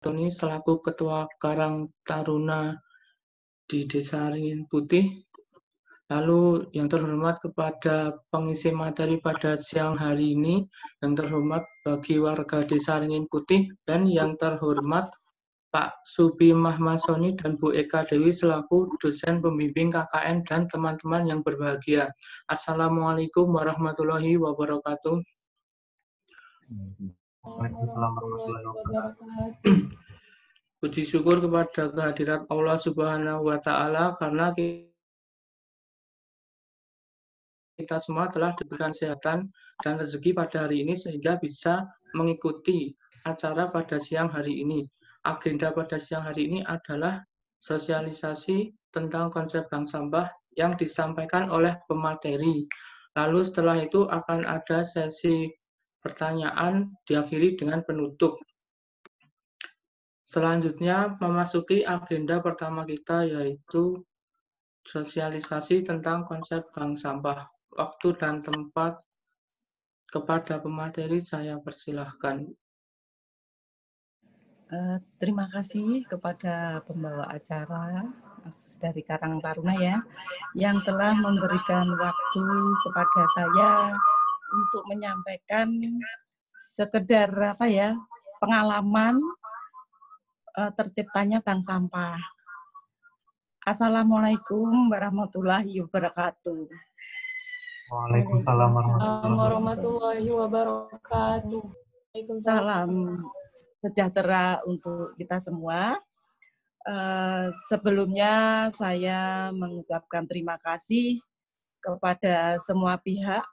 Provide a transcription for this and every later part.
Tony selaku Ketua Karang Taruna di Desa Ringin Putih. Lalu yang terhormat kepada pengisi materi pada siang hari ini, yang terhormat bagi warga Desa Ringin Putih, dan yang terhormat Pak Subi Mahmasoni dan Bu Eka Dewi selaku dosen pembimbing KKN dan teman-teman yang berbahagia. Assalamualaikum warahmatullahi wabarakatuh. Waalaikumsalam warahmatullahi wabarakatuh. Puji syukur kepada kehadirat Allah Subhanahu wa Ta'ala karena kita semua telah diberikan kesehatan dan rezeki pada hari ini sehingga bisa mengikuti acara pada siang hari ini. Agenda pada siang hari ini adalah sosialisasi tentang konsep bank sampah yang disampaikan oleh pemateri. Lalu setelah itu akan ada sesi pertanyaan diakhiri dengan penutup. Selanjutnya memasuki agenda pertama kita yaitu sosialisasi tentang konsep bank sampah. Waktu dan tempat kepada pemateri saya persilahkan. Terima kasih kepada pembawa acara Mas dari Karang Taruna ya, yang telah memberikan waktu kepada saya untuk menyampaikan sekedar pengalaman terciptanya bank sampah. Assalamualaikum warahmatullahi wabarakatuh. Waalaikumsalam warahmatullahi wabarakatuh. Salam sejahtera untuk kita semua. Sebelumnya saya mengucapkan terima kasih kepada semua pihak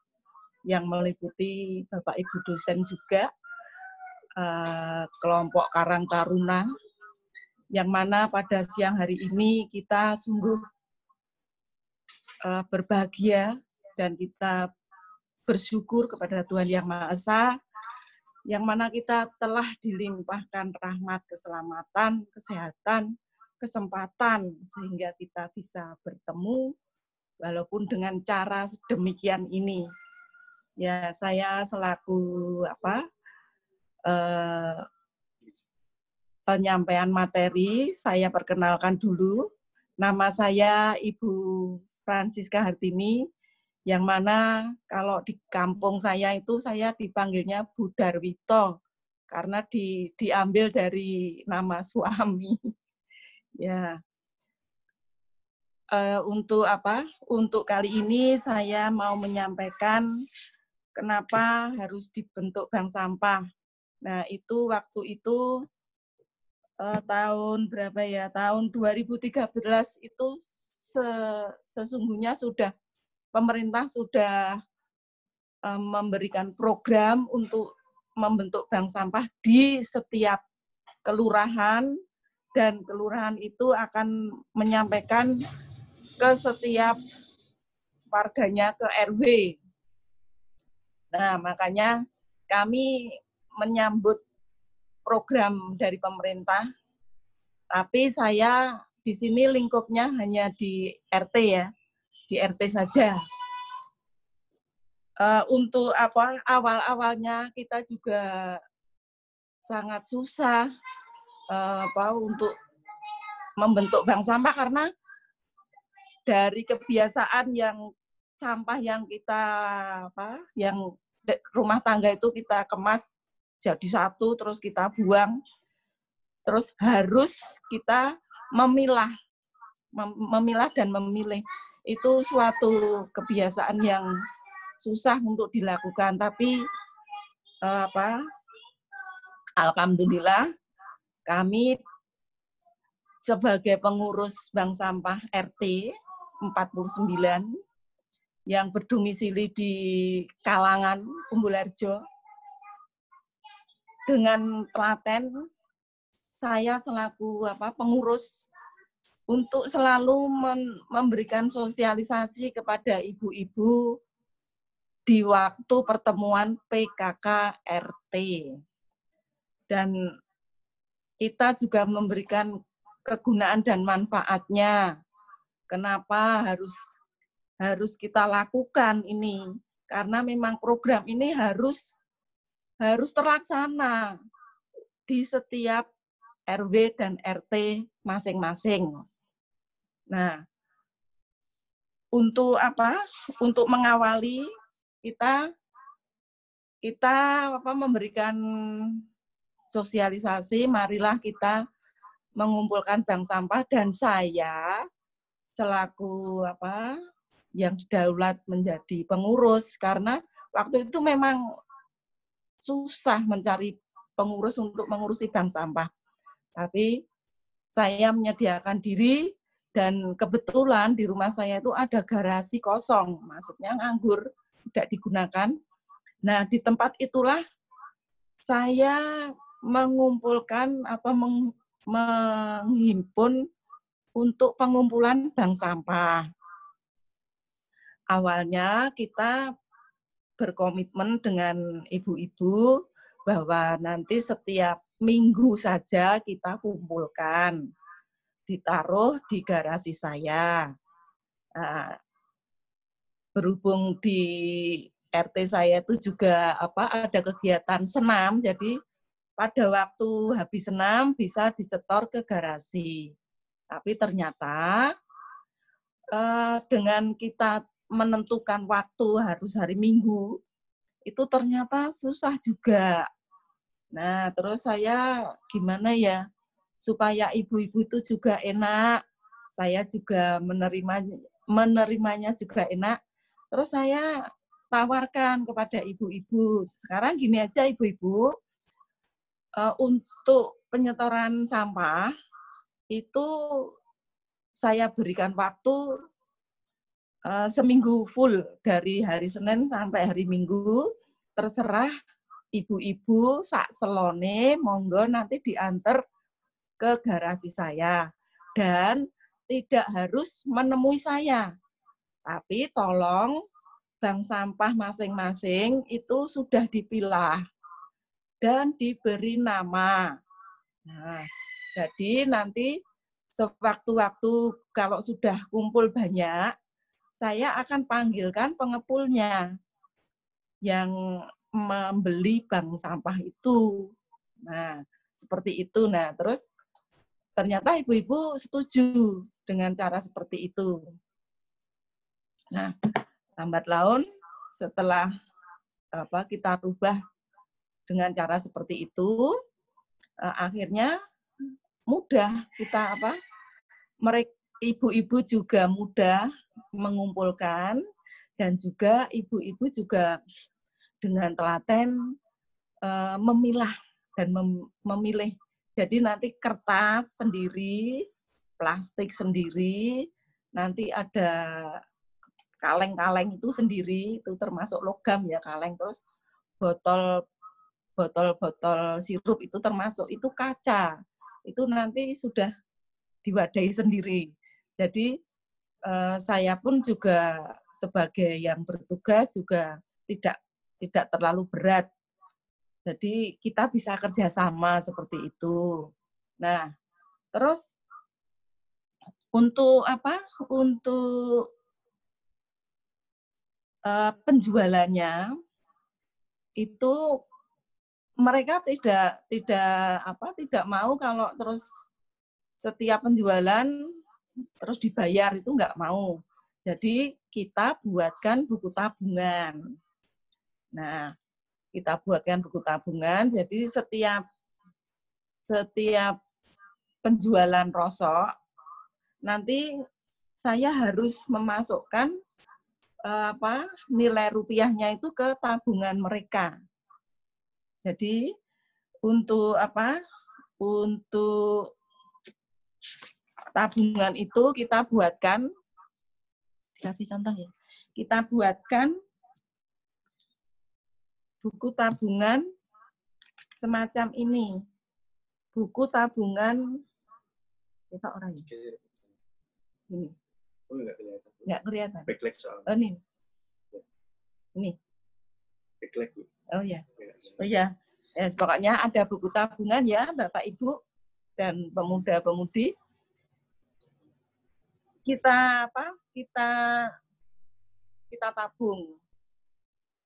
yang meliputi Bapak Ibu dosen juga, kelompok Karang Taruna, yang mana pada siang hari ini kita sungguh berbahagia dan kita bersyukur kepada Tuhan Yang Maha Esa, yang mana kita telah dilimpahkan rahmat, keselamatan, kesehatan, kesempatan, sehingga kita bisa bertemu, walaupun dengan cara demikian ini. Ya, saya selaku penyampaian materi, saya perkenalkan dulu. Nama saya Ibu Francisca Hartini, yang mana kalau di kampung saya itu saya dipanggilnya Bu Darwito karena diambil dari nama suami. Ya. Untuk kali ini saya mau menyampaikan kenapa harus dibentuk bank sampah. Nah, waktu itu tahun berapa ya? Tahun 2013 itu sesungguhnya pemerintah sudah memberikan program untuk membentuk bank sampah di setiap kelurahan, dan kelurahan itu akan menyampaikan ke setiap warganya, ke RW. Nah, makanya kami menyambut program dari pemerintah, tapi saya di sini lingkupnya hanya di RT ya, di RT saja. Untuk awal-awalnya kita juga sangat susah untuk membentuk bank sampah karena dari kebiasaan yang sampah yang kita yang rumah tangga itu kita kemas jadi satu terus kita buang, terus harus kita memilah dan memilih. Itu suatu kebiasaan yang susah untuk dilakukan, tapi alhamdulillah kami sebagai pengurus bank sampah RT 49 yang berdomisili di Kalangan, Umbularjo, dengan telaten saya selaku pengurus untuk selalu memberikan sosialisasi kepada ibu-ibu di waktu pertemuan PKK RT. Dan kita juga memberikan kegunaan dan manfaatnya. Kenapa harus kita lakukan ini? Karena memang program ini harus terlaksana di setiap RW dan RT masing-masing. Nah, untuk apa? Untuk mengawali kita memberikan sosialisasi, marilah kita mengumpulkan bank sampah, dan saya selaku yang didaulat menjadi pengurus, karena waktu itu memang susah mencari pengurus untuk mengurusi bank sampah. Tapi saya menyediakan diri, dan kebetulan di rumah saya itu ada garasi kosong, maksudnya nganggur, tidak digunakan. Nah, di tempat itulah saya mengumpulkan atau menghimpun untuk pengumpulan bank sampah. Awalnya kita berkomitmen dengan ibu-ibu bahwa nanti setiap minggu saja kita kumpulkan, ditaruh di garasi saya. Nah, berhubung di RT saya itu juga ada kegiatan senam, jadi pada waktu habis senam bisa disetor ke garasi. Tapi ternyata dengan kita menentukan waktu harus hari Minggu, itu ternyata susah juga. Nah, terus saya gimana ya, supaya ibu-ibu itu juga enak, saya juga menerimanya juga enak. Terus saya tawarkan kepada ibu-ibu, sekarang gini aja ibu-ibu, untuk penyetoran sampah itu saya berikan waktu seminggu full, dari hari Senin sampai hari Minggu, terserah ibu-ibu sak selone, monggo nanti diantar ke garasi saya, dan tidak harus menemui saya, tapi tolong bank sampah masing-masing itu sudah dipilah dan diberi nama. Nah, jadi nanti sewaktu-waktu kalau sudah kumpul banyak, saya akan panggilkan pengepulnya yang membeli bank sampah itu. Nah, seperti itu. Nah, terus ternyata ibu-ibu setuju dengan cara seperti itu. Nah, lambat laun setelah kita rubah dengan cara seperti itu, akhirnya mudah kita ibu-ibu juga mudah mengumpulkan, dan juga ibu-ibu juga dengan telaten memilah dan memilih. Jadi nanti kertas sendiri, plastik sendiri, nanti ada kaleng-kaleng itu sendiri, itu termasuk logam ya kaleng, terus botol sirup itu termasuk, itu kaca, itu nanti sudah diwadahi sendiri. Jadi saya pun juga sebagai yang bertugas juga tidak terlalu berat. Jadi kita bisa kerjasama seperti itu. Nah, terus untuk penjualannya itu mereka tidak mau kalau terus setiap penjualan terus dibayar, itu nggak mau. Jadi kita buatkan buku tabungan. Nah, kita buatkan buku tabungan, jadi setiap penjualan rosok nanti saya harus memasukkan nilai rupiahnya itu ke tabungan mereka. Jadi untuk untuk tabungan itu kita buatkan, kasih contoh ya, kita buatkan buku tabungan semacam ini, buku tabungan kita orang ini. Oh, nggak kelihatan. Backlight soalnya. Oh, ini. Backlight, Bu. Oh ya. Oh ya. Pokoknya ada buku tabungan ya, Bapak Ibu dan pemuda-pemudi. Kita tabung.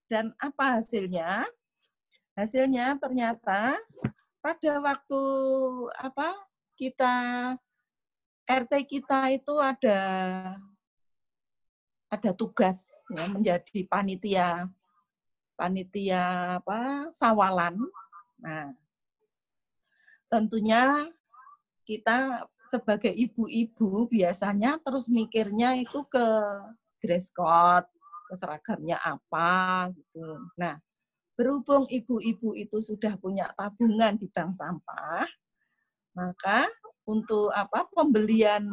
Dan apa hasilnya? Hasilnya ternyata pada waktu kita RT kita itu ada tugas ya, menjadi panitia sawalan. Nah, tentunya kita sebagai ibu-ibu biasanya terus mikirnya itu ke dress code, ke seragamnya apa gitu. Nah, berhubung ibu-ibu itu sudah punya tabungan di bank sampah, maka untuk pembelian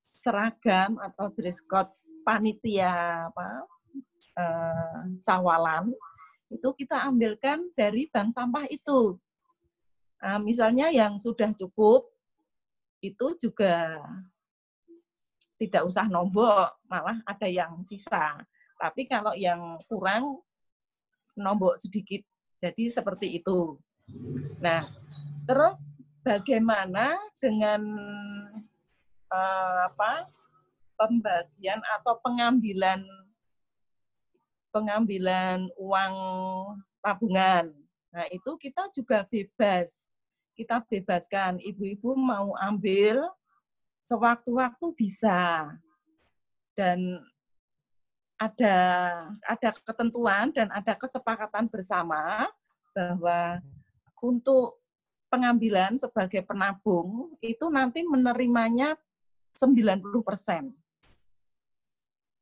seragam atau dress code panitia sawalan itu kita ambilkan dari bank sampah itu. Nah, misalnya yang sudah cukup itu juga tidak usah nombok, malah ada yang sisa. Tapi kalau yang kurang nombok sedikit. Jadi seperti itu. Nah, terus bagaimana dengan pembagian atau pengambilan uang tabungan. Nah, itu kita juga bebas. Kita bebaskan, ibu-ibu mau ambil sewaktu-waktu bisa. Dan ada ketentuan dan ada kesepakatan bersama bahwa untuk pengambilan sebagai penabung itu nanti menerimanya 90%.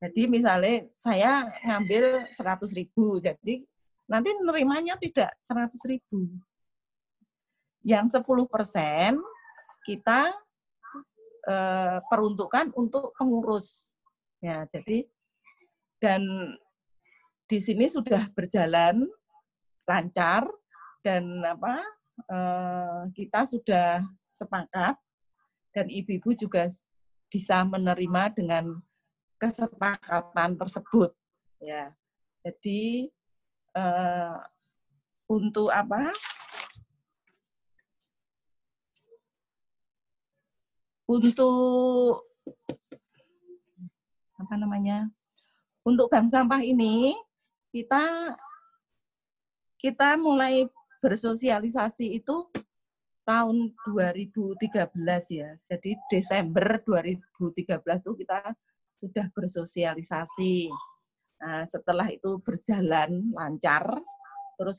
Jadi misalnya saya ngambil 100.000, jadi nanti menerimanya tidak 100.000. Yang 10% kita peruntukkan untuk pengurus. Ya, jadi dan di sini sudah berjalan lancar dan kita sudah sepakat dan ibu-ibu juga bisa menerima dengan kesepakatan tersebut. Ya, jadi untuk untuk bank sampah ini kita mulai bersosialisasi itu tahun 2013 ya. Jadi Desember 2013 itu kita sudah bersosialisasi. Nah, setelah itu berjalan lancar, terus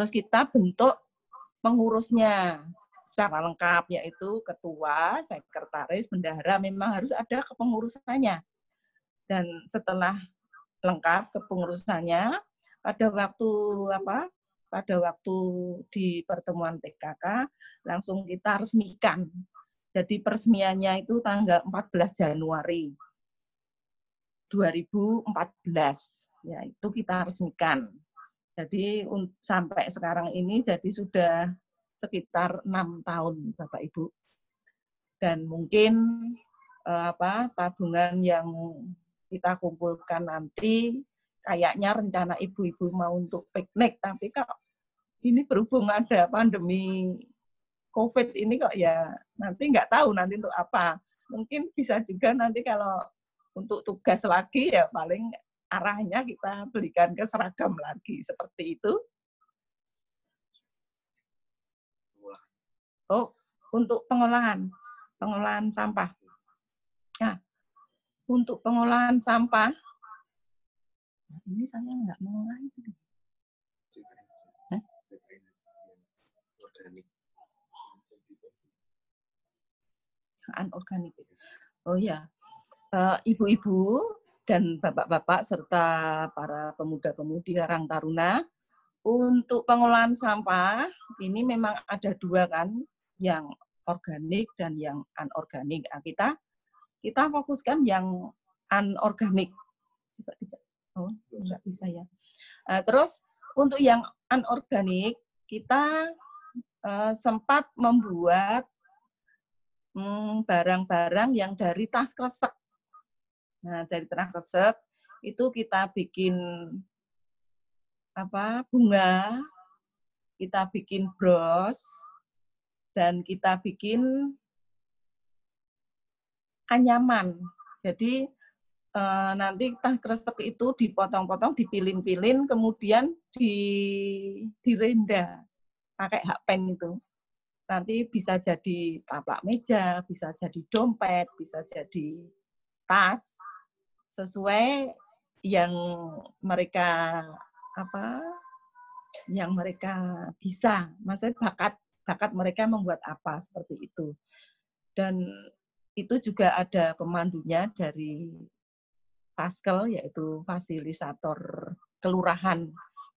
kita bentuk pengurusnya secara lengkap, yaitu ketua, sekretaris, bendahara, memang harus ada kepengurusannya. Dan setelah lengkap kepengurusannya, pada waktu di pertemuan PKK langsung kita resmikan. Jadi peresmiannya itu tanggal 14 Januari 2014. Ya, itu kita resmikan. Jadi sampai sekarang ini jadi sudah sekitar 6 tahun Bapak Ibu. Dan mungkin tabungan yang kita kumpulkan nanti kayaknya rencana ibu-ibu mau untuk piknik, tapi kok ini berhubung ada pandemi COVID ini kok ya nanti nggak tahu nanti untuk apa. Mungkin bisa juga nanti kalau untuk tugas lagi ya paling arahnya kita belikan ke seragam lagi, seperti itu. Oh, untuk pengolahan sampah. Nah, untuk pengolahan sampah, ini saya nggak mengolah itu. Anorganik. Oh ya, ibu-ibu dan bapak-bapak serta para pemuda-pemudi Karang Taruna, untuk pengolahan sampah ini memang ada dua kan, yang organik dan yang anorganik. Nah, kita fokuskan yang anorganik. Oh, nggak bisa ya. Terus untuk yang anorganik kita sempat membuat barang-barang yang dari tas kresek. Nah, dari tas kresek itu kita bikin bunga, kita bikin bros, dan kita bikin anyaman. Jadi nanti tas kresek itu dipotong-potong, dipilin-pilin, kemudian direnda pakai hakpen itu. Nanti bisa jadi taplak meja, bisa jadi dompet, bisa jadi tas, sesuai yang mereka yang mereka bisa. Maksudnya bakat mereka membuat apa seperti itu. Dan itu juga ada pemandunya dari Paskel, yaitu fasilitator kelurahan,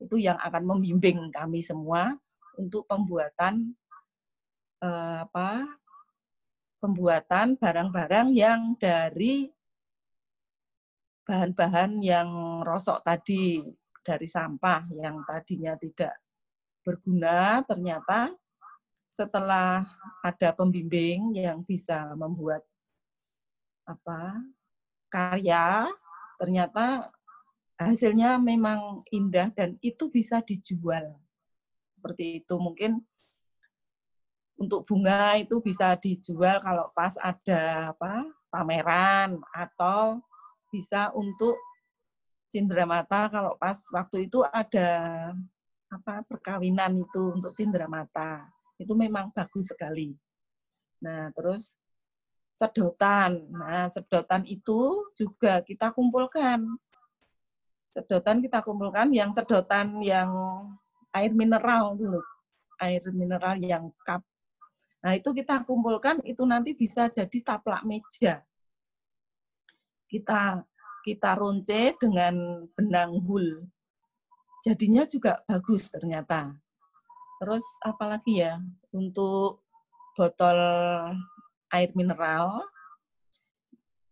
itu yang akan membimbing kami semua untuk pembuatan pembuatan barang-barang yang dari bahan-bahan yang rosok tadi, dari sampah yang tadinya tidak berguna, ternyata setelah ada pembimbing yang bisa membuat karya, ternyata hasilnya memang indah dan itu bisa dijual. Seperti itu, mungkin untuk bunga itu bisa dijual kalau pas ada pameran, atau bisa untuk cindramata kalau pas waktu itu ada perkawinan itu untuk cindramata. Itu memang bagus sekali. Nah, terus sedotan. Nah, sedotan itu juga kita kumpulkan. Sedotan kita kumpulkan yang sedotan yang air mineral dulu. Air mineral yang cup. Nah, itu kita kumpulkan, itu nanti bisa jadi taplak meja. Kita runce dengan benang hul. Jadinya juga bagus ternyata. Terus apalagi ya, untuk botol air mineral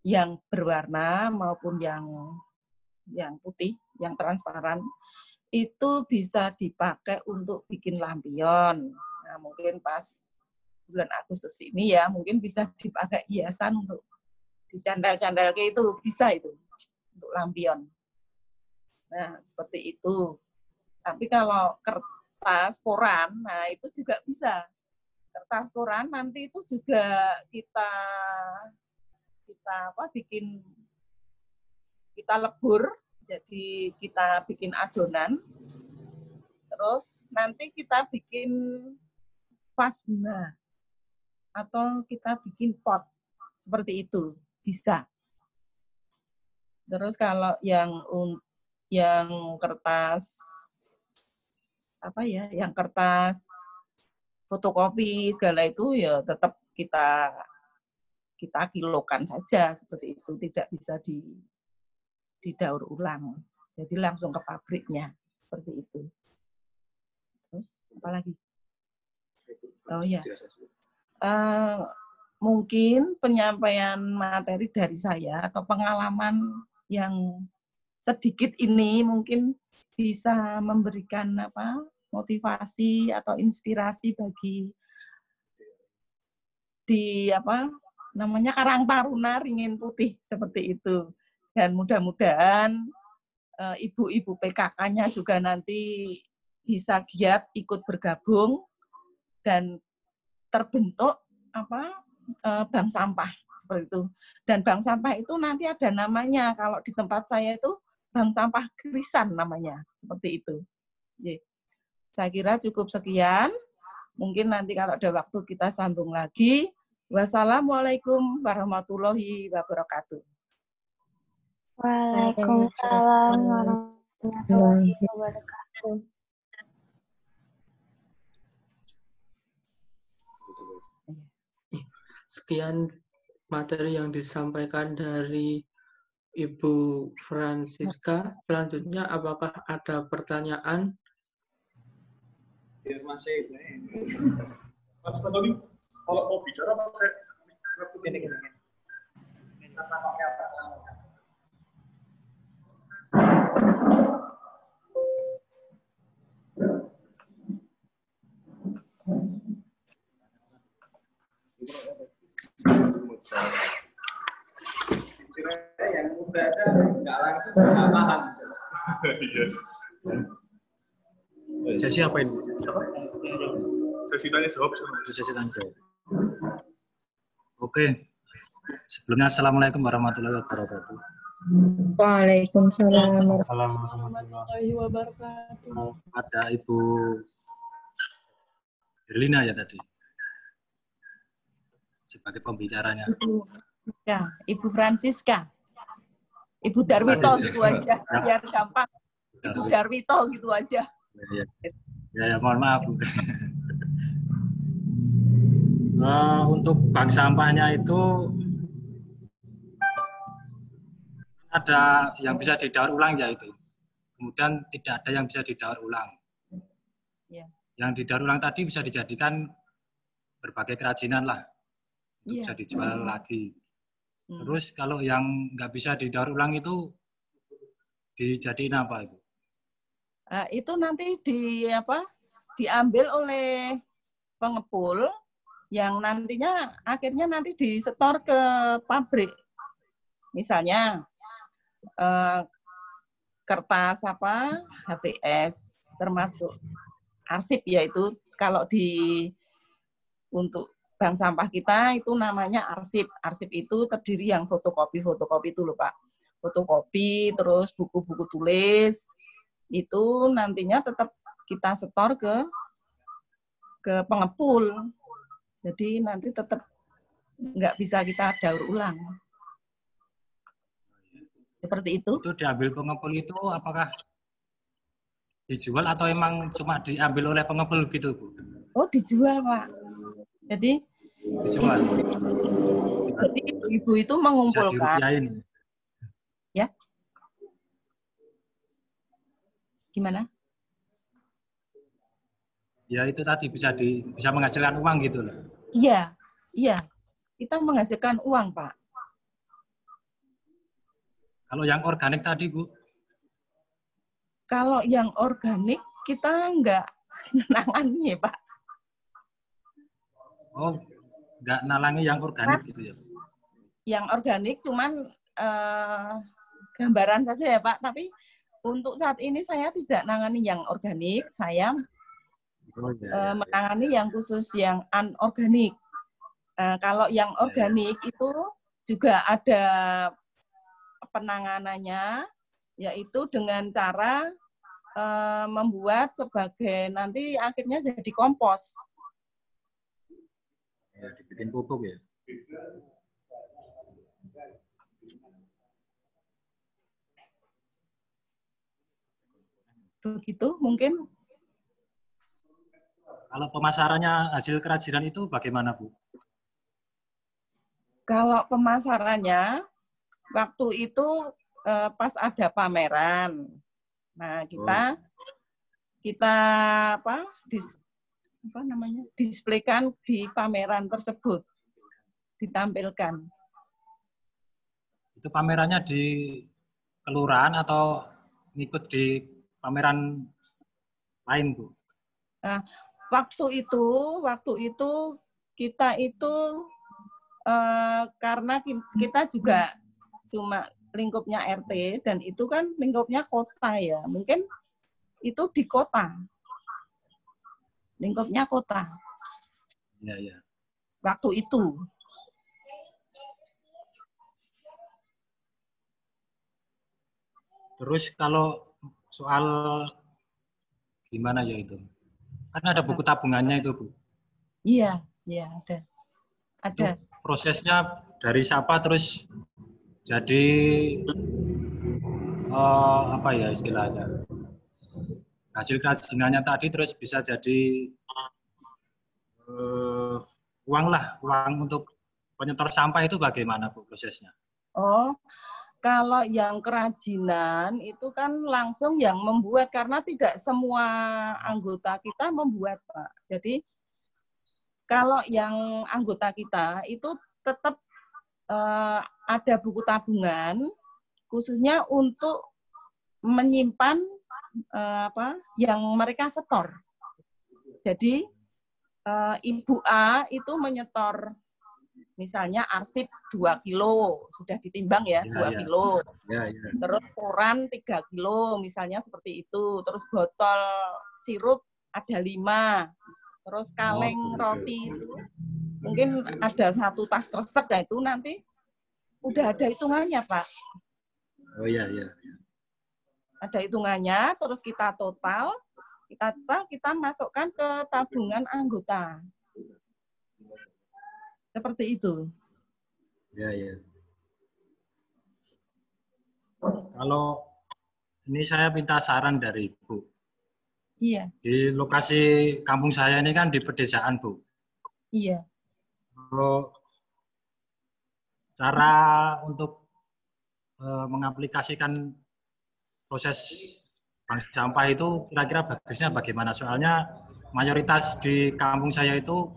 yang berwarna maupun yang putih, yang transparan, itu bisa dipakai untuk bikin lampion. Nah, mungkin pas bulan Agustus ini ya, mungkin bisa dipakai hiasan untuk dicandal-candal kayak itu, bisa itu untuk lampion. Nah, seperti itu. Tapi kalau kertas koran, nah itu juga bisa. Kertas koran nanti itu juga kita lebur, jadi kita bikin adonan. Terus nanti kita bikin vas bunga atau kita bikin pot seperti itu, bisa. Terus kalau yang kertas yang kertas fotokopi segala itu ya tetap kita kilokan saja seperti itu, tidak bisa didaur ulang. Jadi langsung ke pabriknya seperti itu. Apalagi? Oh ya. Mungkin penyampaian materi dari saya atau pengalaman yang sedikit ini mungkin bisa memberikan motivasi atau inspirasi bagi Karang Taruna Ringin Putih seperti itu. Dan mudah-mudahan ibu-ibu PKK-nya juga nanti bisa giat ikut bergabung dan terbentuk bank sampah seperti itu. Dan bank sampah itu nanti ada namanya, kalau di tempat saya itu bank sampah Krisan namanya, seperti itu. Saya kira cukup sekian. Mungkin nanti kalau ada waktu kita sambung lagi. Wassalamualaikum warahmatullahi wabarakatuh. Waalaikumsalam warahmatullahi wabarakatuh. Sekian materi yang disampaikan dari Ibu Francisca. Selanjutnya, apakah ada pertanyaan? Masih. Mas Tony, kalau mau bicara pakai gini. Yang muda aja nggak langsung nggak paham. Sesi apa ini? Sesi tanya jawab. Sesi tanya jawab. Oke. Sebelumnya assalamualaikum warahmatullahi wabarakatuh. Waalaikumsalam. warahmatullahi wabarakatuh. Ada Ibu Herlina ya tadi sebagai pembicaranya. Ya, Ibu Francisca. Ibu Darwito gitu aja, biar gampang. Ibu Darwito gitu aja. Ya, mohon maaf Bu. Untuk bank sampahnya itu ada yang bisa didaur ulang ya itu. Kemudian tidak ada yang bisa didaur ulang. Ya. Yang didaur ulang tadi bisa dijadikan berbagai kerajinan lah. Untuk bisa dijual lagi. Terus kalau yang nggak bisa didaur ulang itu dijadiin apa Ibu? Itu nanti diambil oleh pengepul yang nantinya akhirnya nanti disetor ke pabrik. Misalnya kertas HVS termasuk arsip, yaitu kalau untuk bank sampah kita itu namanya arsip. Arsip itu terdiri yang fotokopi itu loh Pak. Fotokopi, terus buku-buku tulis, itu nantinya tetap kita setor ke pengepul. Jadi nanti tetap nggak bisa kita daur ulang. Seperti itu. Itu diambil pengepul itu apakah dijual atau emang cuma diambil oleh pengepul gitu Bu? Oh, dijual Pak. Jadi dijual. Jadi ibu itu mengumpulkan. Bisa dirupiahin. Ya. Gimana? Ya itu tadi bisa menghasilkan uang gitu loh. Iya, iya. Kita menghasilkan uang, Pak. Kalau yang organik tadi, Bu? Kalau yang organik kita nggak nangani ya, Pak. Oh, nggak nalangi yang organik gitu ya? Yang organik cuman gambaran saja ya, Pak. Tapi untuk saat ini saya tidak nangani yang organik, saya menangani yang khusus yang anorganik. Kalau yang organik itu juga ada penanganannya, yaitu dengan cara membuat sebagai nanti akhirnya jadi kompos. Ya, dibikin pupuk ya. Begitu mungkin. Kalau pemasarannya hasil kerajinan itu bagaimana, Bu? Kalau pemasarannya, waktu itu pas ada pameran. Nah, kita displaykan di pameran tersebut, ditampilkan. Itu pamerannya di kelurahan atau ngikut di pameran lain, Bu? Nah, waktu itu kita itu karena kita juga cuma lingkupnya RT dan itu kan lingkupnya kota ya, mungkin itu di kota, lingkupnya kota. Ya. Waktu itu. Terus kalau soal gimana ya itu? Kan ada buku tabungannya itu, Bu. Iya, ada. Itu prosesnya dari siapa terus jadi apa ya istilahnya? Hasil kerajinannya tadi terus bisa jadi uang untuk penyetor sampah itu bagaimana, Bu, prosesnya? Oh, kalau yang kerajinan itu kan langsung yang membuat, karena tidak semua anggota kita membuat, Pak. Jadi kalau yang anggota kita itu tetap ada buku tabungan khususnya untuk menyimpan yang mereka setor. Jadi Ibu A itu menyetor misalnya arsip 2 kilo, sudah ditimbang ya, 2 kilo. Ya. Terus koran 3 kilo, misalnya seperti itu. Terus botol sirup ada 5. Terus kaleng roti itu mungkin ada 1 tas kresek, nah itu nanti udah ada hitungannya, Pak. Oh iya, iya. Ada hitungannya, terus kita total, kita masukkan ke tabungan anggota. Seperti itu. Iya, iya. Kalau ini saya minta saran dari Ibu. Iya. Di lokasi kampung saya ini kan di pedesaan, Bu. Iya. Kalau cara untuk mengaplikasikan proses bank sampah itu kira-kira bagusnya bagaimana? Soalnya mayoritas di kampung saya itu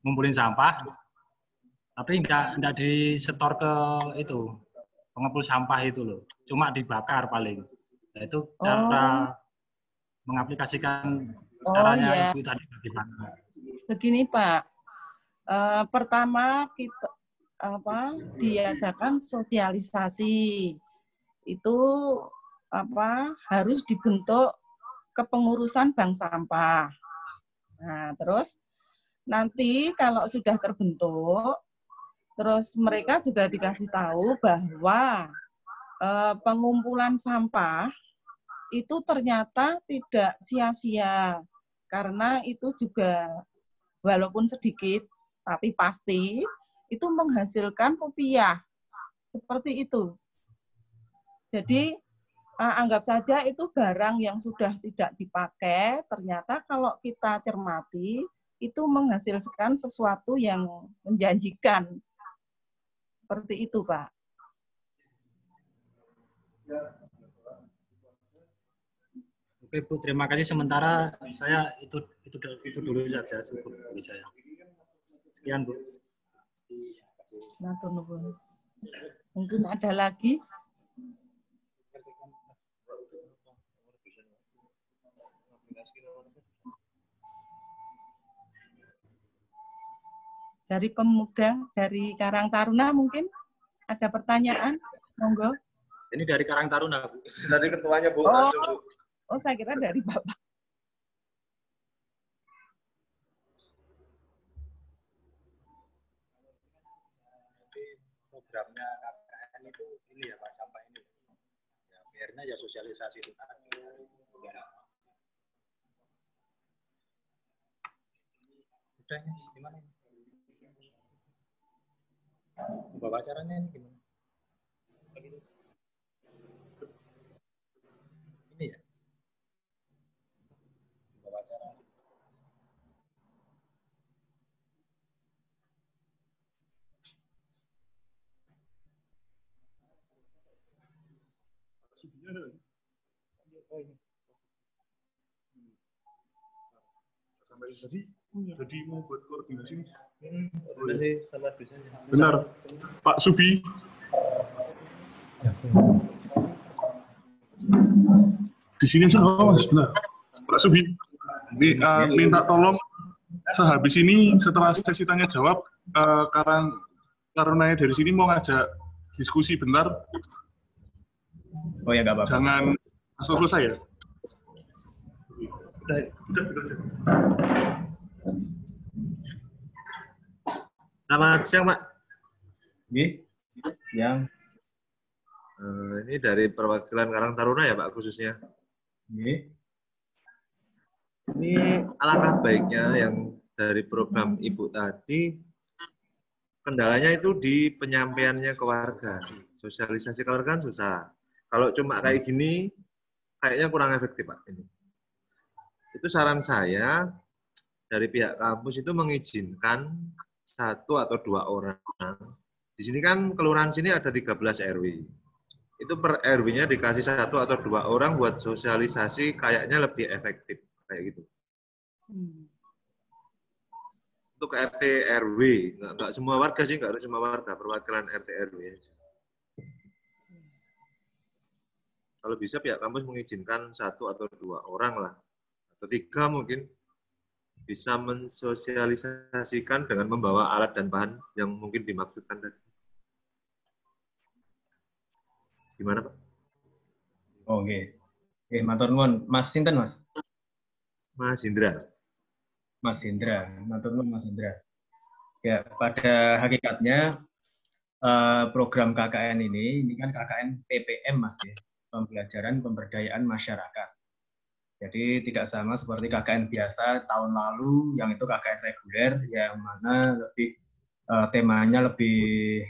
ngumpulin sampah, tapi enggak disetor ke itu pengepul sampah itu loh, cuma dibakar paling. Nah, itu cara mengaplikasikan caranya iya. Ibu tadi bagaimana? Begini Pak, pertama kita diadakan sosialisasi itu harus dibentuk kepengurusan bank sampah. Nah, terus nanti kalau sudah terbentuk, terus mereka juga dikasih tahu bahwa pengumpulan sampah itu ternyata tidak sia-sia, karena itu juga walaupun sedikit, tapi pasti itu menghasilkan rupiah. Seperti itu. Jadi, anggap saja itu barang yang sudah tidak dipakai, ternyata kalau kita cermati, itu menghasilkan sesuatu yang menjanjikan. Seperti itu, Pak. Oke Bu, terima kasih. Sementara saya itu dulu saja cukup bagi saya. Sekian Bu. Mungkin ada lagi? Dari pemuda, dari Karang Taruna mungkin ada pertanyaan? Monggo. Ini dari Karang Taruna, Bu. Dari ketuanya, Bu. Oh, saya kira dari Bapak. Programnya KKN itu ini ya Pak, sampah ini. Ya, PR-nya ya sosialisasi itu tadi. Udah ini gimana ini? Bawa acaranya ini gimana? Ini ya? Bawa acara. Sampai tadi, jadi mau buat koordinasi. Sama Benar, Pak Subi. Di sini sama Mas, benar. Pak Subi, minta tolong sehabis ini setelah sesi tanya jawab, karena dari sini mau ngajak diskusi bentar. Oh ya, nggak apa-apa. Jangan langsung selesai ya. Udah. Selamat siang, Pak. Yang ini dari perwakilan Karang Taruna ya, Pak, khususnya. Ini alangkah baiknya yang dari program Ibu tadi, kendalanya itu di penyampaiannya ke warga. Sosialisasi ke warga kan susah. Kalau cuma kayak gini, kayaknya kurang efektif, Pak. Ini. Itu saran saya, dari pihak kampus itu mengizinkan 1 atau 2 orang. Di sini kan kelurahan sini ada 13 RW. Itu per RW-nya dikasih 1 atau 2 orang buat sosialisasi, kayaknya lebih efektif. Kayak gitu. Untuk RT RW, nggak semua warga sih, nggak harus semua warga, perwakilan RT RW. Kalau bisa pihak kampus mengizinkan 1 atau 2 orang lah, atau 3 mungkin, bisa mensosialisasikan dengan membawa alat dan bahan yang mungkin dimaksudkan tadi. Gimana, Pak? Oke. Oke, matur nuwun. Mas sinten, Mas? Mas Indra. Mas Indra. Matur nuwun, Mas Indra. Ya, pada hakikatnya program KKN ini kan KKN PPM Mas ya, pembelajaran pemberdayaan masyarakat. Jadi tidak sama seperti KKN biasa tahun lalu yang itu KKN reguler yang mana lebih temanya lebih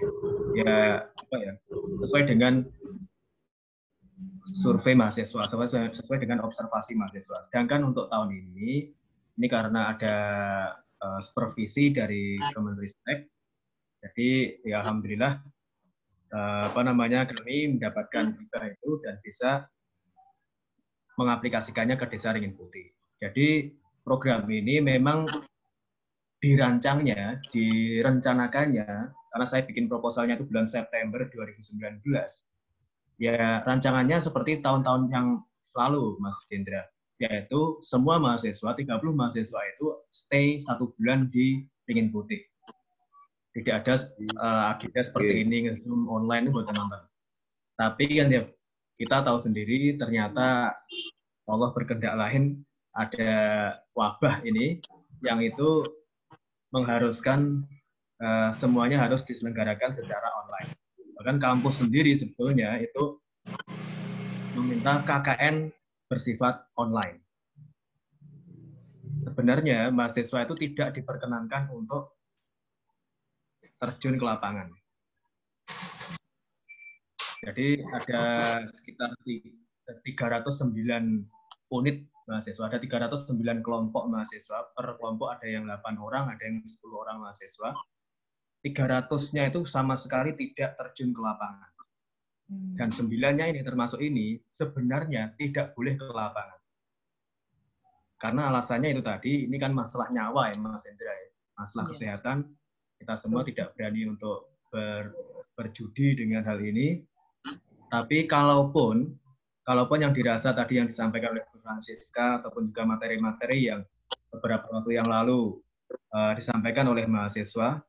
ya apa ya sesuai dengan survei mahasiswa, sesuai dengan observasi mahasiswa. Sedangkan untuk tahun ini karena ada supervisi dari Kemenristek, jadi ya alhamdulillah kami mendapatkan hibah itu dan bisa mengaplikasikannya ke Desa Ringin Putih. Jadi program ini memang direncanakannya, karena saya bikin proposalnya itu bulan September 2019. Ya rancangannya seperti tahun-tahun yang lalu, Mas Hendra, yaitu semua mahasiswa, 30 mahasiswa itu stay 1 bulan di Ringin Putih. Tidak ada agenda seperti ini, Zoom online buat teman-teman. Tapi kan ya kita tahu sendiri ternyata Allah berkehendak lain, ada wabah ini yang itu mengharuskan semuanya harus diselenggarakan secara online. Bahkan kampus sendiri sebetulnya itu meminta KKN bersifat online. Sebenarnya mahasiswa itu tidak diperkenankan untuk terjun ke lapangan. Jadi ada sekitar 309 unit mahasiswa, ada 309 kelompok mahasiswa, per kelompok ada yang 8 orang, ada yang 10 orang mahasiswa. 300-nya itu sama sekali tidak terjun ke lapangan. Dan 9-nya ini termasuk ini sebenarnya tidak boleh ke lapangan. Karena alasannya itu tadi, ini kan masalah nyawa ya Mas Hendra ya. Masalah kesehatan, kita semua tidak berani untuk berjudi dengan hal ini. Tapi kalaupun yang dirasa tadi yang disampaikan oleh Bu Francisca ataupun juga materi-materi yang beberapa waktu yang lalu disampaikan oleh mahasiswa,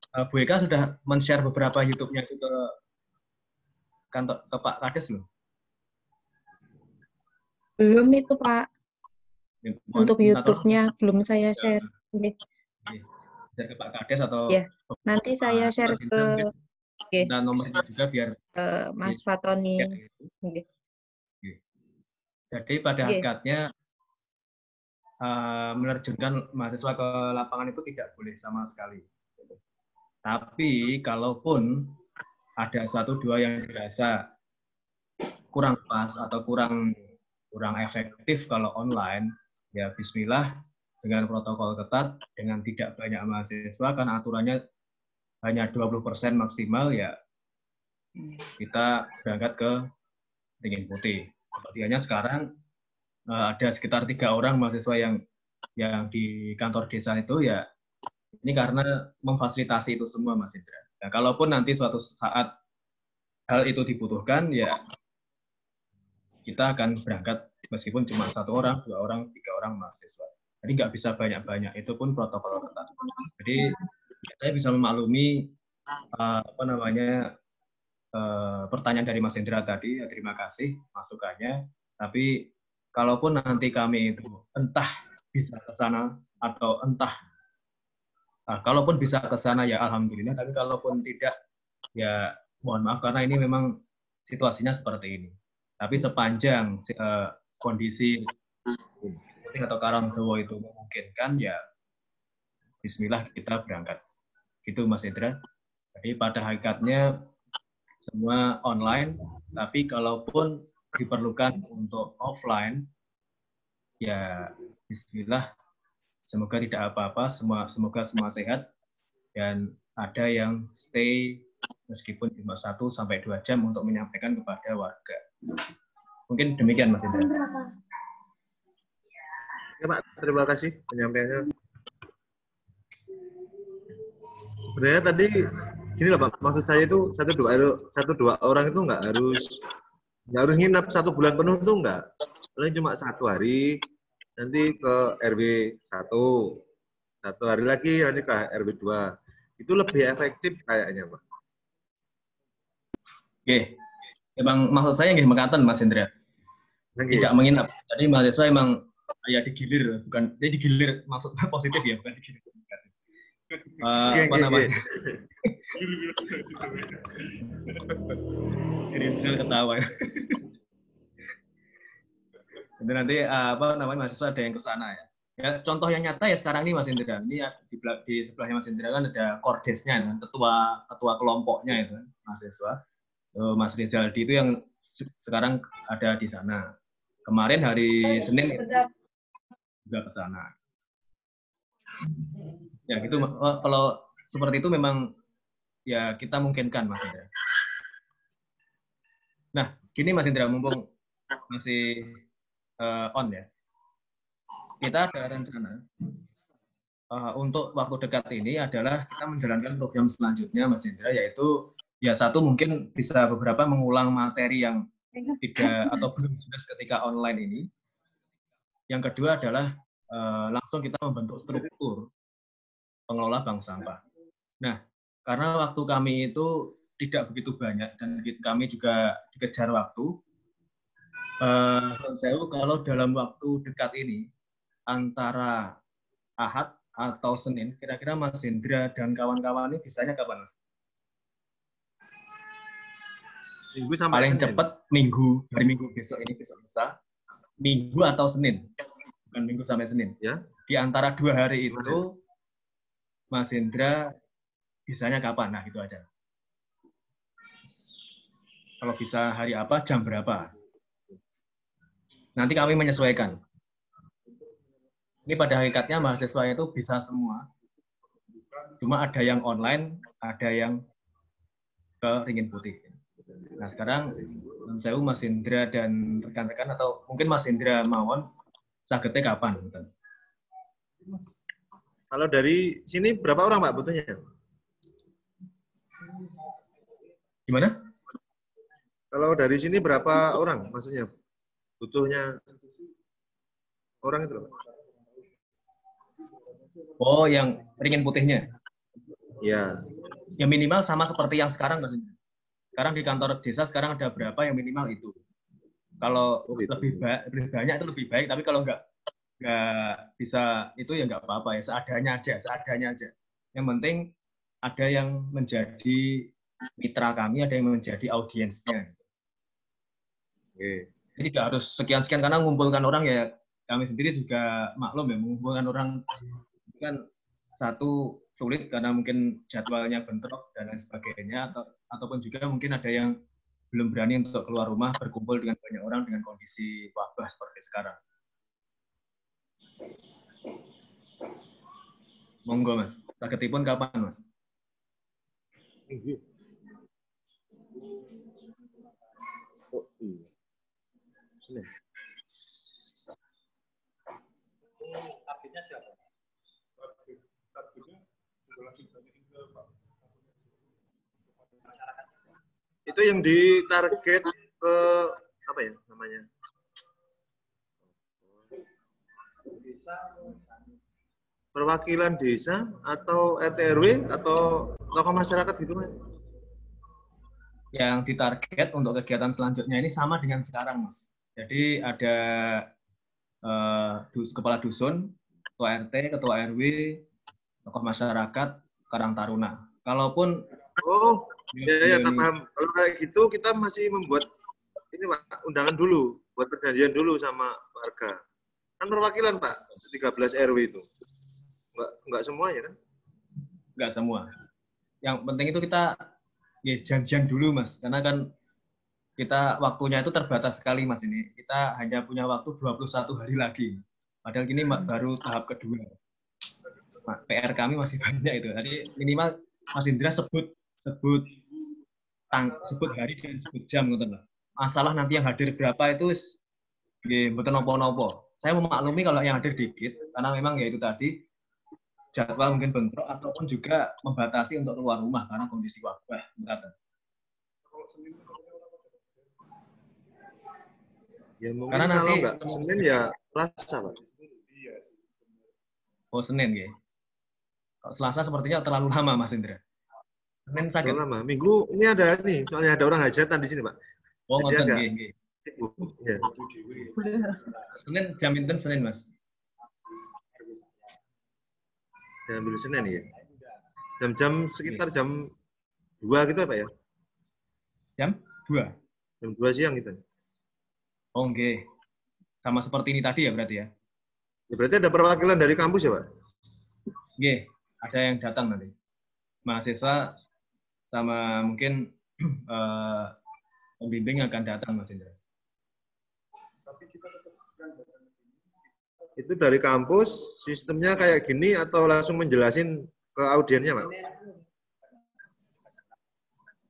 Bu Eka sudah men-share beberapa YouTube-nya itu ke kantor ke Pak Kades loh. Belum itu Pak. Untuk YouTube-nya belum saya share. Share ke Pak Kades atau nanti saya share ke dan nomornya juga biar Mas Fatoni. Jadi pada hakikatnya menerjunkan mahasiswa ke lapangan itu tidak boleh sama sekali. Tapi kalaupun ada 1-2 yang dirasa kurang pas atau kurang efektif kalau online, ya bismillah dengan protokol ketat, dengan tidak banyak mahasiswa, kan aturannya hanya 20% maksimal, ya kita berangkat ke Ringin Putih. Sepertinya sekarang ada sekitar 3 orang mahasiswa yang di kantor desa itu, ya ini karena memfasilitasi itu semua Mas Indra. Nah, kalaupun nanti suatu saat hal itu dibutuhkan, ya kita akan berangkat meskipun cuma 1 orang, 2 orang, 3 orang mahasiswa. Jadi nggak bisa banyak-banyak, itu pun protokol ketat. Jadi saya bisa memaklumi pertanyaan dari Mas Indra tadi, ya, terima kasih masukannya. Tapi kalaupun nanti kami itu entah bisa ke sana atau entah kalaupun bisa ke sana ya alhamdulillah, tapi kalaupun tidak ya mohon maaf karena ini memang situasinya seperti ini. Tapi sepanjang kondisi atau Karangdowo itu memungkinkan, ya bismillah kita berangkat. Gitu Mas Indra. Jadi pada hakikatnya semua online, tapi kalaupun diperlukan untuk offline, ya bismillah, semoga tidak apa-apa, semoga semua sehat, dan ada yang stay meskipun cuma 1-2 jam untuk menyampaikan kepada warga. Mungkin demikian Mas Indra. Ya Pak, terima kasih penyampaiannya. Sebenarnya tadi gini loh Pak, maksud saya itu 1-2 orang itu nggak harus nginap 1 bulan penuh tuh nggak. Paling cuma 1 hari, nanti ke RW 1 hari lagi nanti ke RW 2. Itu lebih efektif kayaknya Pak. Oke, emang maksud saya nggih mekaten Mas Indra. Tidak menginap. Jadi mahasiswa emang ya digilir, bukan digilir maksudnya positif ya, bukan digilir. Apa namanya? Rizal ketawa. Nanti apa namanya mahasiswa ada yang ke sana ya. Ya contoh yang nyata ya sekarang ini Mas Indra. Ini di sebelahnya Mas Indra kan ada kordesnya, kan? ketua kelompoknya itu mahasiswa. Mas Rizaldi itu yang sekarang ada di sana. Kemarin hari Senin juga ke sana. Ya gitu. Kalau seperti itu memang ya kita mungkinkan Mas Indra. Nah, gini Mas Indra, mumpung masih on ya. Kita ada rencana untuk waktu dekat ini adalah kita menjalankan program selanjutnya Mas Indra, yaitu ya satu mungkin bisa beberapa mengulang materi yang tidak atau belum jelas ketika online ini. Yang kedua adalah langsung kita membentuk struktur pengelola bank sampah. Nah, karena waktu kami itu tidak begitu banyak dan kami juga dikejar waktu, kalau dalam waktu dekat ini antara Ahad atau Senin, kira-kira Mas Hendra dan kawan-kawan ini bisanya kapan, Mas? Minggu sampai paling Senin. cepat Minggu, hari Minggu besok ini besok lusa, Minggu atau Senin, bukan Minggu sampai Senin. Ya. Di antara 2 hari itu, Mas Hendra bisanya kapan? Nah, gitu aja. Kalau bisa hari apa, jam berapa? Nanti kami menyesuaikan. Ini pada hakikatnya mahasiswa itu bisa semua. Cuma ada yang online, ada yang ke Ringin Putih. Nah sekarang, saya Mas Indra dan rekan-rekan, atau mungkin Mas Indra mawon, sagete kapan? Kalau dari sini berapa orang Pak butuhnya? Gimana? Kalau dari sini berapa orang maksudnya? Butuhnya orang itu Pak? Oh, yang Ringin Putihnya? Ya. Ya minimal sama seperti yang sekarang, Mas. Sekarang di kantor desa sekarang ada berapa yang minimal itu. Kalau lebih banyak itu lebih baik, tapi kalau nggak bisa itu ya nggak apa-apa ya, seadanya aja. Yang penting ada yang menjadi mitra kami, ada yang menjadi audiensnya. Oke. Jadi nggak harus sekian-sekian, karena mengumpulkan orang ya kami sendiri juga maklum ya, mengumpulkan orang kan satu sulit karena mungkin jadwalnya bentrok dan lain sebagainya, ataupun juga mungkin ada yang belum berani untuk keluar rumah berkumpul dengan banyak orang dengan kondisi wabah seperti sekarang. Monggo Mas, sakitipun kapan Mas? Oh iya. Sini. Targetnya siapa? Itu yang ditarget ke apa ya namanya? Perwakilan desa atau RT RW atau tokoh masyarakat gitu Mas? Yang ditarget untuk kegiatan selanjutnya ini sama dengan sekarang Mas. Jadi ada kepala dusun, ketua RT, ketua RW, tokoh masyarakat, Karang Taruna. Kalaupun ya paham. Kalau kayak gitu kita masih membuat ini Pak, undangan dulu, buat perjanjian dulu sama warga. Kan perwakilan Pak, 13 RW itu. Enggak semuanya kan? Enggak semua. Yang penting itu kita ya janjian dulu Mas, karena kan kita waktunya itu terbatas sekali Mas ini. Kita hanya punya waktu 21 hari lagi. Padahal ini baru tahap kedua. PR kami masih banyak itu. Jadi minimal Mas Indra sebut hari dan sebut jam gitu loh. Masalah nanti yang hadir berapa itu mboten nopo-nopo. Saya memaklumi kalau yang hadir dikit karena memang ya itu tadi jadwal mungkin bentrok ataupun juga membatasi untuk keluar rumah karena kondisi wabah. Ya mungkin karena kalau nanti nggak Senin ya Selasa Pak. Oh Senin ya. Selasa sepertinya terlalu lama Mas Indra. Senin sakit. Terlalu lama. Minggu ini ada nih, soalnya ada orang hajatan di sini Pak. Oh ngoten nggih. Ya. Senin jam pinten Senin Mas? Ambil Senin ya. Jam-jam sekitar jam 2 gitu Pak ya? Jam 2? Jam 2 siang gitu. Oh, oke. Sama seperti ini tadi ya berarti ya? Ya, berarti ada perwakilan dari kampus ya Pak? Oke, ada yang datang nanti. Mahasiswa sama mungkin pembimbing akan datang Mas Indra. Itu dari kampus, sistemnya kayak gini atau langsung menjelasin ke audiennya Pak?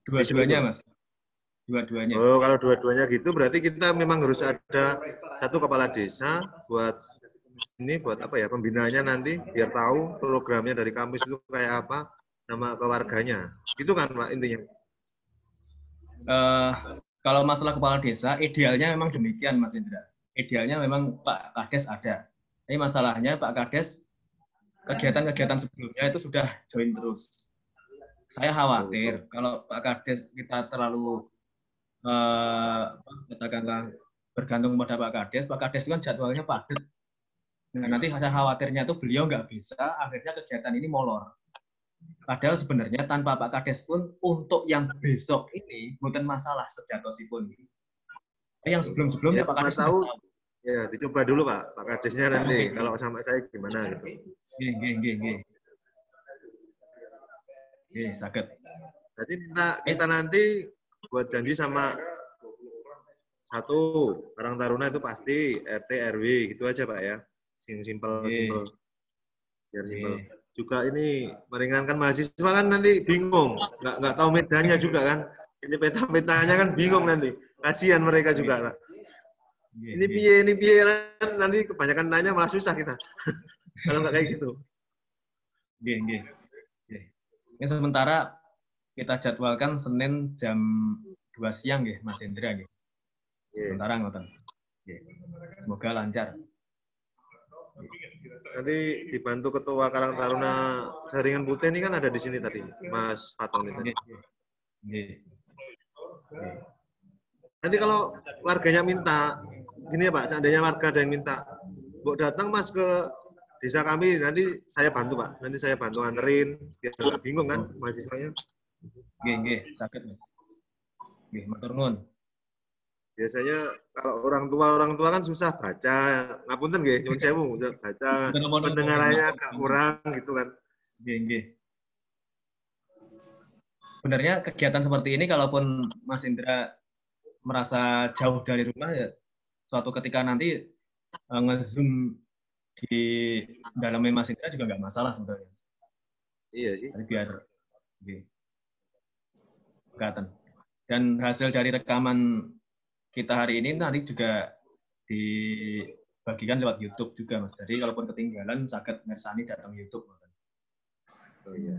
Dua-duanya Mas. Dua-duanya. Oh, kalau dua-duanya gitu berarti kita memang harus ada satu kepala desa buat ini, buat apa ya, pembinaannya nanti biar tahu programnya dari kampus itu kayak apa, nama keluarganya. Itu kan Pak intinya. Kalau masalah kepala desa, idealnya memang demikian Mas Indra. Idealnya memang Pak Kades ada. Tapi masalahnya Pak Kades kegiatan-kegiatan sebelumnya itu sudah join terus. Saya khawatir kalau Pak Kades kita terlalu katakanlah bergantung pada Pak Kades itu kan jadwalnya padat. Nah, nanti saya khawatirnya tuh beliau nggak bisa, akhirnya kegiatan ini molor. Padahal sebenarnya tanpa Pak Kades pun untuk yang besok ini bukan masalah sejatosipun. Yang sebelum-sebelumnya ya, Pak Kades tahu. Ya, dicoba dulu Pak Kadesnya nanti. Kalau sama saya gimana gitu. Nggih. Sakit. Jadi kita nanti buat janji sama satu Karang Taruna itu pasti RT RW gitu aja Pak ya. Simpel. Biar simpel. Juga ini meringankan mahasiswa kan nanti bingung, nggak tahu medannya juga kan. Ini peta-petanya kan bingung nanti. Kasihan mereka juga Pak. Ini piye nanti kebanyakan nanya malah susah kita. Kalau nggak kayak gitu. Nggih. Ini sementara kita jadwalkan Senin jam 2 siang nggih, Mas Indra nggih. Sementara ngoten. Semoga lancar. Nanti dibantu Ketua Karang Taruna Saringan Putih ini kan ada di sini tadi, Mas Fatoni tadi. Nanti kalau warganya minta, gini ya Pak, seandainya warga ada yang minta, Mbok datang Mas ke desa kami, nanti saya bantu Pak. Nanti saya bantu nganterin, biar nggak bingung kan mahasiswanya. Nggih, sakit Mas. Nggih, matur nuwun. Biasanya kalau orang tua kan susah baca, ngapunten nggih, nyuwun sewu, baca pendengarannya agak kurang gitu kan. Nggih. Sebenarnya kegiatan seperti ini kalaupun Mas Indra merasa jauh dari rumah ya suatu ketika nanti nge-zoom di dalamnya Mas Indra juga nggak masalah sebenarnya. Iya sih. Jadi biar kelihatan. Dan hasil dari rekaman kita hari ini nanti juga dibagikan lewat YouTube juga Mas. Jadi kalaupun ketinggalan saged mirsani datang YouTube. Oh iya.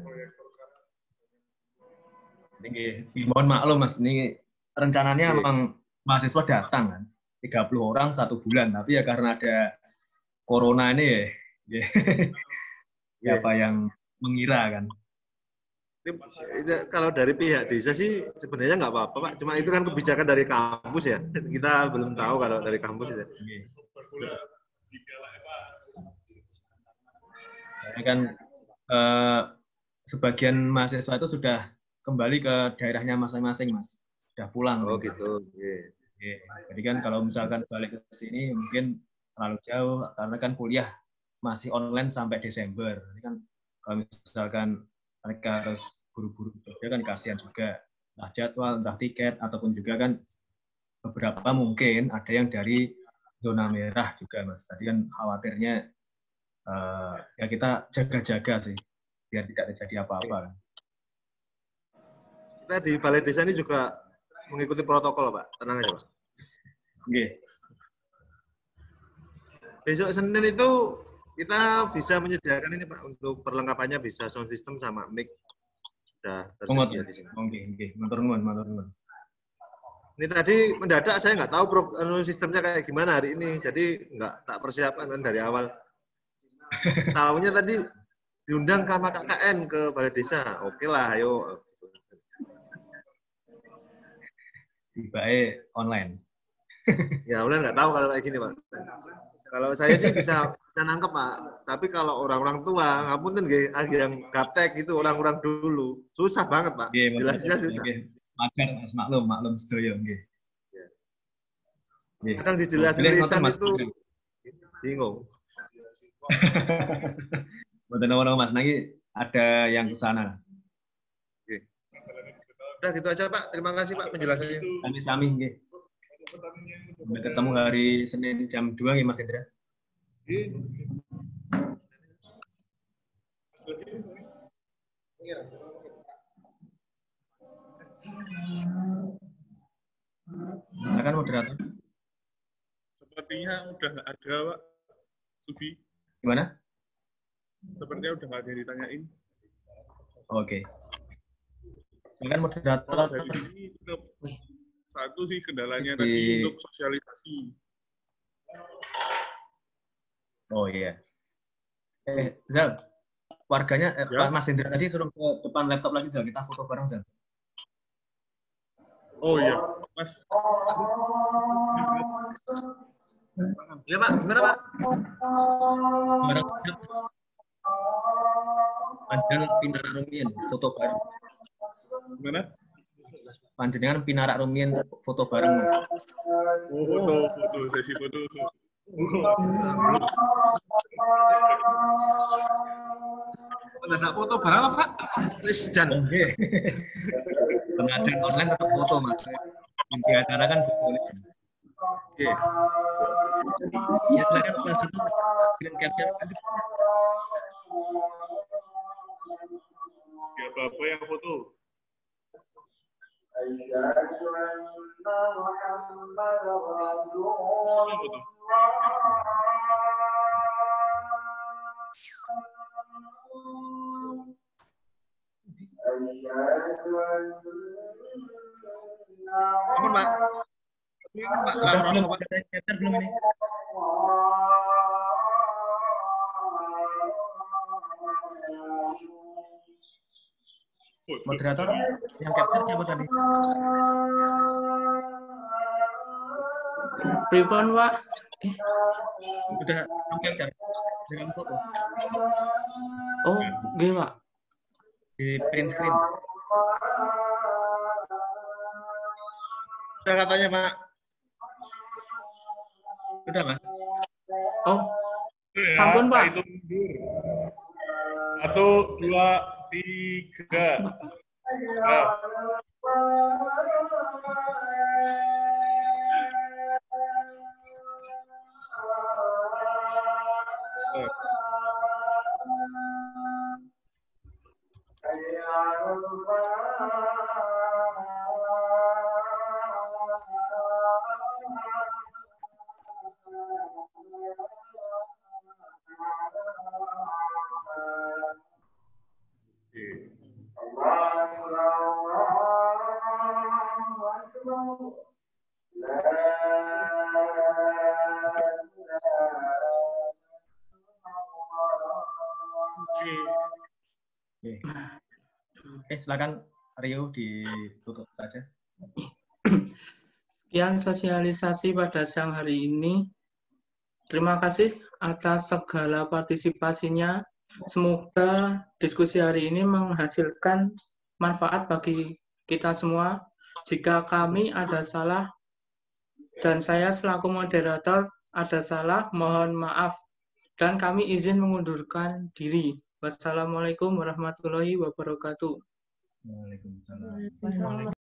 Ini mohon maklum Mas, ini rencananya memang mahasiswa datang kan. 30 orang 1 bulan, tapi ya karena ada corona ini ya apa yang mengira kan. Kalau dari pihak desa sih sebenarnya nggak apa-apa Pak, cuma itu kan kebijakan dari kampus ya, kita belum tahu kalau dari kampus ya. Karena kan sebagian mahasiswa itu sudah kembali ke daerahnya masing-masing Mas, sudah pulang. Oh gitu. Jadi kan kalau misalkan balik ke sini mungkin terlalu jauh karena kan kuliah masih online sampai Desember. Ini kan kalau misalkan mereka harus buru-buru bekerja kan kasihan juga. Entah jadwal, entah tiket, ataupun juga kan beberapa mungkin ada yang dari zona merah juga Mas. Tadi kan khawatirnya ya kita jaga-jaga sih biar tidak terjadi apa-apa. Kita di Balai Desa ini juga mengikuti protokol Pak, tenang aja Pak. Oke. Besok Senin itu kita bisa menyediakan ini Pak, untuk perlengkapannya bisa sound system sama mic sudah tersedia di sini. Oke. Matur nuwun. Ini tadi mendadak saya nggak tahu sistemnya kayak gimana hari ini, jadi nggak tak persiapkan kan dari awal. Tahunya tadi diundang sama KKN ke Balai Desa. Oke lah, ayo. Tiba-tiba online. Ya, online nggak tahu kalau kayak gini Pak. Kalau saya sih bisa nangkep, Pak. Tapi kalau orang-orang tua, ngapunten nggih, yang gaptek itu orang-orang dulu. Susah banget, Pak. Jelasnya susah. Magar, Mas, maklum sedoyo nggih. Kadang dijelasin lisan itu bingung. Mboten ono Mas, nanti ada yang ke sana. Oke. Udah gitu aja, Pak. Terima kasih, Pak, penjelasannya. Sami-sami nggih. Sampai ketemu hari Senin jam 2 nggih, Mas Indra. Silakan moderator. Sepertinya udah nggak ada, Pak. Subi. Gimana? Sepertinya udah nggak ada yang ditanyain. Oke. Silakan moderator. Dari sini satu sih kendalanya tadi untuk sosialisasi. Oh iya. Zal, warganya Pak Mas Indra tadi suruh ke depan laptop lagi, Zal. Kita foto bareng, Zal. Oh iya, Mas. Ya, Pak. Gimana, Pak? Bareng. Panjenengan pinarak rumiyin foto bareng. Gimana? Panjenengan pinarak rumiyin foto bareng, Mas. Oh, foto, sesi foto. Enggak foto barang apa, Pak? Dan Pengajian online tetap foto, Mas. Inti acara kan foto. Oke. Ya, silakan salah satu screen capture. Ya, Bapak yang foto. Ampun, Pak. Ini, Pak. Belum ini. Moderator yang capture siapa tadi? Pripun, Pak? Udah capture dengan foto. Oh, nggih, Pak. Di print screen. Udah katanya, Pak. Udah, Mas. Oh. Ya, Ampun, Pak. Itu mundur. 1, 2, 3. Nah. Silakan Rio ditutup saja. Sekian sosialisasi pada siang hari ini. Terima kasih atas segala partisipasinya. Semoga diskusi hari ini menghasilkan manfaat bagi kita semua. Jika kami ada salah dan saya selaku moderator ada salah, mohon maaf. Dan kami izin mengundurkan diri. Wassalamualaikum warahmatullahi wabarakatuh. Waalaikumsalam.